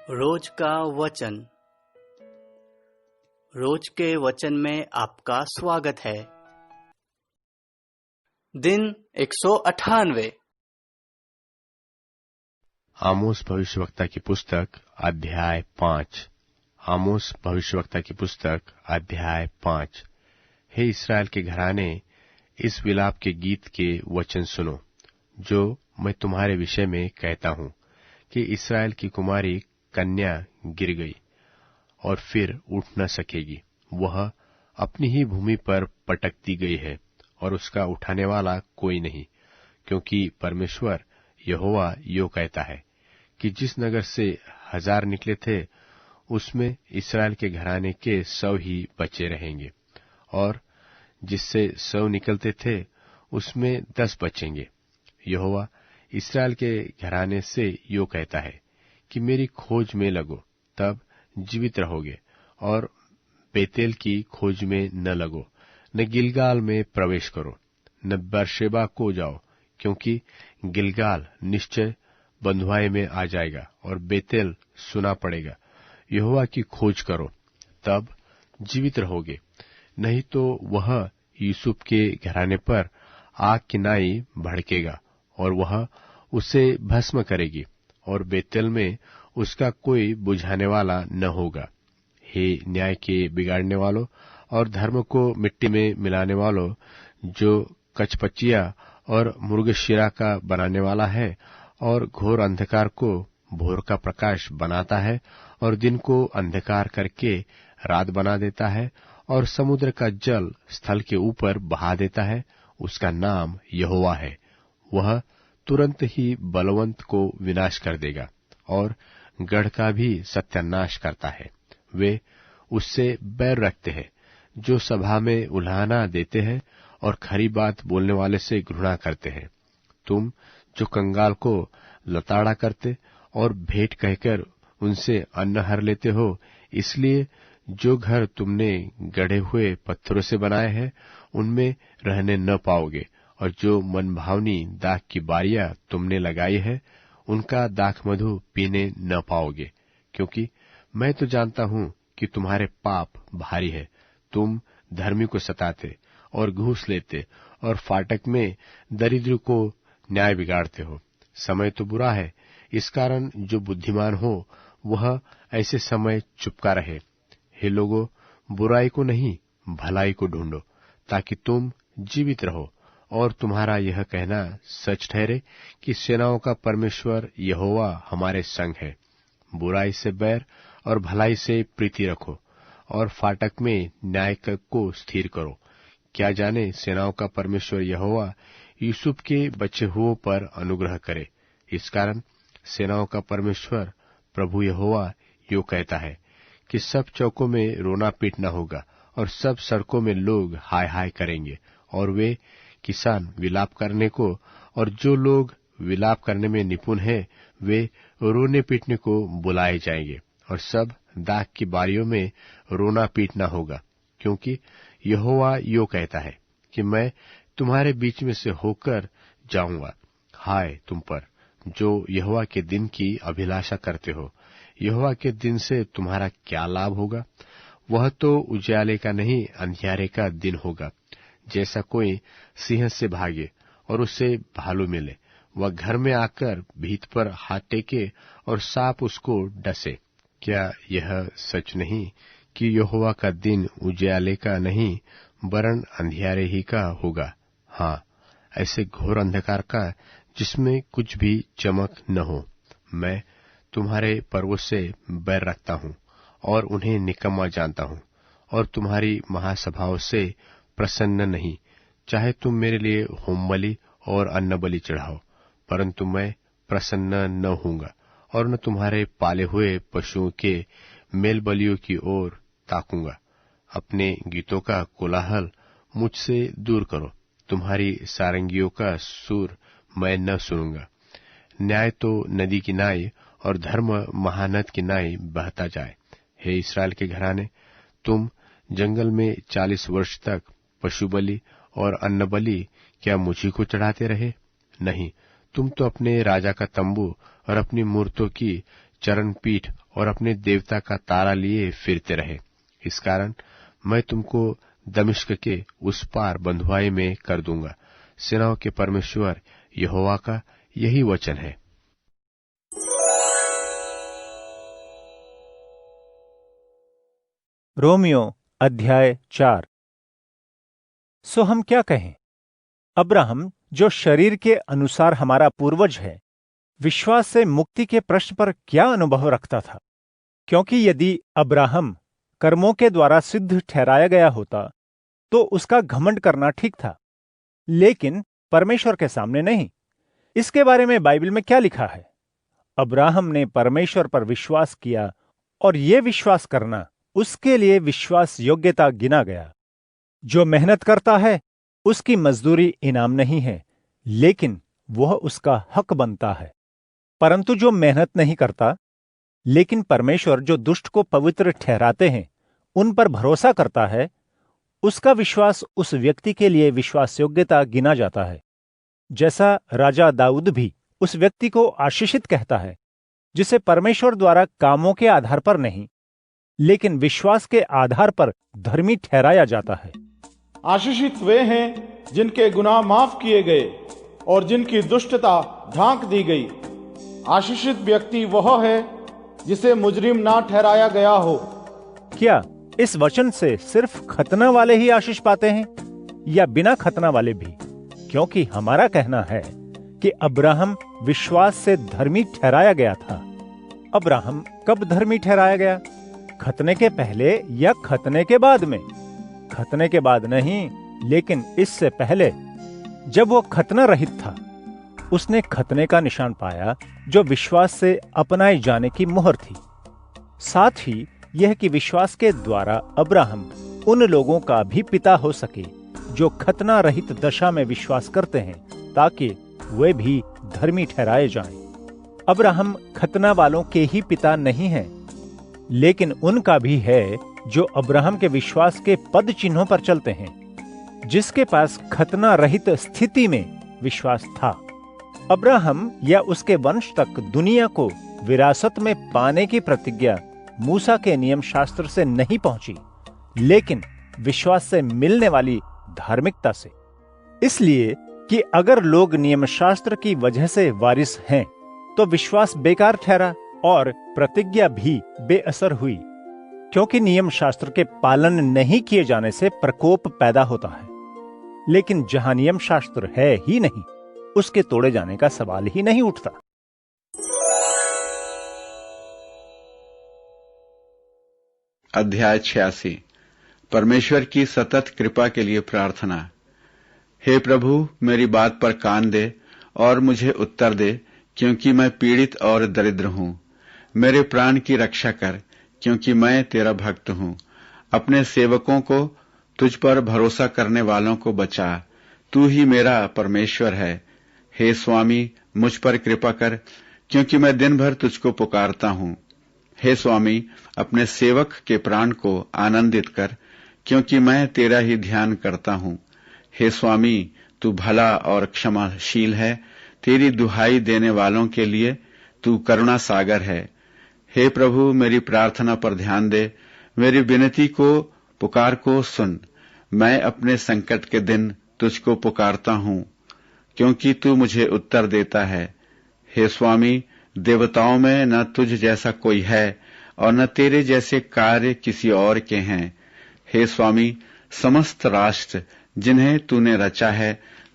रोज का वचन। रोज के वचन में आपका स्वागत है। दिन 198। आमोस भविष्यवक्ता की पुस्तक अध्याय 5। आमोस भविष्यवक्ता की पुस्तक अध्याय 5। हे इस्राएल के घराने, इस विलाप के गीत के वचन सुनो जो मैं तुम्हारे विषय में कहता हूँ कि इस्राएल की कुमारी कन्या गिर गई और फिर उठ न सकेगी। वह अपनी ही भूमि पर पटक दी गई है और उसका उठाने वाला कोई नहीं, क्योंकि परमेश्वर यहोवा यो कहता है कि जिस नगर से 1000 निकले थे उसमें इस्राएल के घराने के 100 ही बचे रहेंगे, और जिससे 100 निकलते थे उसमें 10 बचेंगे। यहोवा इस्राएल के घराने से यो कहता है कि मेरी खोज में लगो, तब जीवित रहोगे, और बेतेल की खोज में न लगो, न गिलगाल में प्रवेश करो, न बेर्शेबा को जाओ, क्योंकि गिलगाल निश्चय बंधुआई में आ जाएगा और बेतेल सुना पड़ेगा। यहोवा की खोज करो, तब जीवित रहोगे, नहीं तो वह यूसुफ के घराने पर आग की नाई भड़केगा और वह उसे भस्म करेगी, और बेतेल में उसका कोई बुझाने वाला न होगा। हे न्याय के बिगाड़ने वालों और धर्म को मिट्टी में मिलाने वालों, जो कचपचिया और मुर्गशिरा का बनाने वाला है और घोर अंधकार को भोर का प्रकाश बनाता है और दिन को अंधकार करके रात बना देता है और समुद्र का जल स्थल के ऊपर बहा देता है, उसका नाम यहोवा है। वह तुरंत ही बलवंत को विनाश कर देगा और गढ़ का भी सत्यानाश करता है। वे उससे बैर रखते हैं जो सभा में उल्हाना देते हैं और खरी बात बोलने वाले से घृणा करते हैं। तुम जो कंगाल को लताड़ा करते और भेंट कहकर उनसे अन्न हर लेते हो, इसलिए जो घर तुमने गढ़े हुए पत्थरों से बनाए हैं उनमें रहने न पाओगे, और जो मनभावनी दाख की बारियां तुमने लगाई है उनका दाख मधु पीने न पाओगे, क्योंकि मैं तो जानता हूं कि तुम्हारे पाप भारी है। तुम धर्मी को सताते और घूस लेते और फाटक में दरिद्र को न्याय बिगाड़ते हो। समय तो बुरा है, इस कारण जो बुद्धिमान हो वह ऐसे समय चुपका रहे। हे लोगों, बुराई को नहीं भलाई को ढूंढो, ताकि तुम जीवित रहो और तुम्हारा यह कहना सच ठहरे कि सेनाओं का परमेश्वर यहोवा हमारे संग है। बुराई से बैर और भलाई से प्रीति रखो और फाटक में न्याय को स्थिर करो। क्या जाने सेनाओं का परमेश्वर यहोवा यूसुफ के बचे हुओं पर अनुग्रह करे। इस कारण सेनाओं का परमेश्वर प्रभु यहोवा यो कहता है कि सब चौकों में रोना पीटना होगा और सब सड़कों में लोग हाय हाय करेंगे, और वे किसान विलाप करने को और जो लोग विलाप करने में निपुण हैं वे रोने पीटने को बुलाए जाएंगे, और सब दाख की बारियों में रोना पीटना होगा। क्योंकि यहोवा यो कहता है कि मैं तुम्हारे बीच में से होकर जाऊंगा। हाय तुम पर जो यहोवा के दिन की अभिलाषा करते हो। यहोवा के दिन से तुम्हारा क्या लाभ होगा? वह तो उजियाले का नहीं अंधियारे का दिन होगा। जैसा कोई सिंह से भागे और उसे भालू मिले, वह घर में आकर भीत पर हाथ टेके और सांप उसको डसे। क्या यह सच नहीं कि यहोवा का दिन उजियाले का नहीं वरन अंधियारे ही का होगा? हाँ, ऐसे घोर अंधकार का जिसमें कुछ भी चमक न हो। मैं तुम्हारे पर्वों से बैर रखता हूँ और उन्हें निकम्मा जानता हूँ, और तुम्हारी महासभाओं से प्रसन्न नहीं। चाहे तुम मेरे लिए होम बलि और अन्न बलि चढ़ाओ, परंतु मैं प्रसन्न न होऊंगा और न तुम्हारे पाले हुए पशुओं के मेल बलियों की ओर ताकूंगा। अपने गीतों का कोलाहल मुझसे दूर करो, तुम्हारी सारंगियों का सुर मैं न सुनूंगा। न्याय तो नदी की नाई और धर्म महानद की नाई बहता जाए। हे इस्राएल के घराने, तुम जंगल में 40 वर्ष तक पशु बलि और अन्न बलि क्या मुझी को चढ़ाते रहे? नहीं, तुम तो अपने राजा का तंबू और अपनी मूर्तों की चरण पीठ और अपने देवता का तारा लिए फिरते रहे। इस कारण मैं तुमको दमिश्क के उस पार बंधुआई में कर दूंगा। सेनाओं के परमेश्वर यहोवा का यही वचन है। रोमियो अध्याय 4। सो हम क्या कहें? अब्राहम जो शरीर के अनुसार हमारा पूर्वज है, विश्वास से मुक्ति के प्रश्न पर क्या अनुभव रखता था? क्योंकि यदि अब्राहम कर्मों के द्वारा सिद्ध ठहराया गया होता तो उसका घमंड करना ठीक था, लेकिन परमेश्वर के सामने नहीं। इसके बारे में बाइबल में क्या लिखा है? अब्राहम ने परमेश्वर पर विश्वास किया और ये विश्वास करना उसके लिए विश्वास योग्यता गिना गया। जो मेहनत करता है उसकी मजदूरी इनाम नहीं है, लेकिन वह उसका हक बनता है। परंतु जो मेहनत नहीं करता, लेकिन परमेश्वर जो दुष्ट को पवित्र ठहराते हैं उन पर भरोसा करता है, उसका विश्वास उस व्यक्ति के लिए विश्वास योग्यता गिना जाता है। जैसा राजा दाऊद भी उस व्यक्ति को आशीषित कहता है, जिसे परमेश्वर द्वारा कामों के आधार पर नहीं, लेकिन विश्वास के आधार पर धर्मी ठहराया जाता है। आशीषित वे हैं जिनके गुनाह माफ किए गए और जिनकी दुष्टता ढांक दी गई। आशीषित व्यक्ति वह है जिसे मुजरिम ना ठहराया गया हो। क्या इस वचन से सिर्फ खतना वाले ही आशीष पाते हैं या बिना खतना वाले भी? क्योंकि हमारा कहना है कि अब्राहम विश्वास से धर्मी ठहराया गया था। अब्राहम कब धर्मी ठहराया गया? खतने के पहले या खतने के बाद में? खतने के बाद नहीं, लेकिन इससे पहले जब वो खतना रहित था, उसने खतने का निशान पाया जो विश्वास से अपनाए जाने की मुहर थी। साथ ही यह कि विश्वास के द्वारा अब्राहम उन लोगों का भी पिता हो सके जो खतना रहित दशा में विश्वास करते हैं, ताकि वे भी धर्मी ठहराए जाएं। अब्राहम खतना वालों के ही पिता नहीं हैं, लेकिन उनका भी है जो अब्राहम के विश्वास के पद चिन्हों पर चलते हैं, जिसके पास खतना रहित स्थिति में विश्वास था। अब्राहम या उसके वंश तक दुनिया को विरासत में पाने की प्रतिज्ञा मूसा के नियम शास्त्र से नहीं पहुंची, लेकिन विश्वास से मिलने वाली धार्मिकता से। इसलिए कि अगर लोग नियम शास्त्र की वजह से वारिस हैं, तो विश्वास बेकार ठहरा और प्रतिज्ञा भी बेअसर हुई, क्योंकि नियम शास्त्र के पालन नहीं किए जाने से प्रकोप पैदा होता है। लेकिन जहां नियम शास्त्र है ही नहीं, उसके तोड़े जाने का सवाल ही नहीं उठता। अध्याय 86। परमेश्वर की सतत कृपा के लिए प्रार्थना। हे प्रभु, मेरी बात पर कान दे और मुझे उत्तर दे, क्योंकि मैं पीड़ित और दरिद्र हूँ। मेरे प्राण की रक्षा कर, क्योंकि मैं तेरा भक्त हूँ। अपने सेवकों को, तुझ पर भरोसा करने वालों को बचा। तू ही मेरा परमेश्वर है। हे स्वामी, मुझ पर कृपा कर, क्योंकि मैं दिन भर तुझको पुकारता हूँ। हे स्वामी, अपने सेवक के प्राण को आनंदित कर, क्योंकि मैं तेरा ही ध्यान करता हूँ। हे स्वामी, तू भला और क्षमाशील है। तेरी दुहाई देने वालों के लिए तू करुणा सागर है। हे प्रभु, मेरी प्रार्थना पर ध्यान दे, मेरी विनती को, पुकार को सुन। मैं अपने संकट के दिन तुझको पुकारता हूँ, क्योंकि तू मुझे उत्तर देता है। हे स्वामी, देवताओं में न तुझ जैसा कोई है और न तेरे जैसे कार्य किसी और के हैं। हे स्वामी, समस्त राष्ट्र जिन्हें तूने रचा है,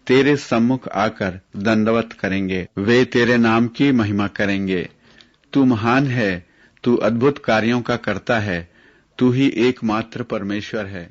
तेरे सम्मुख आकर दंडवत करेंगे। वे तेरे नाम की महिमा करेंगे। तू महान है, तू अद्भुत कार्यों का करता है। तू ही एकमात्र परमेश्वर है।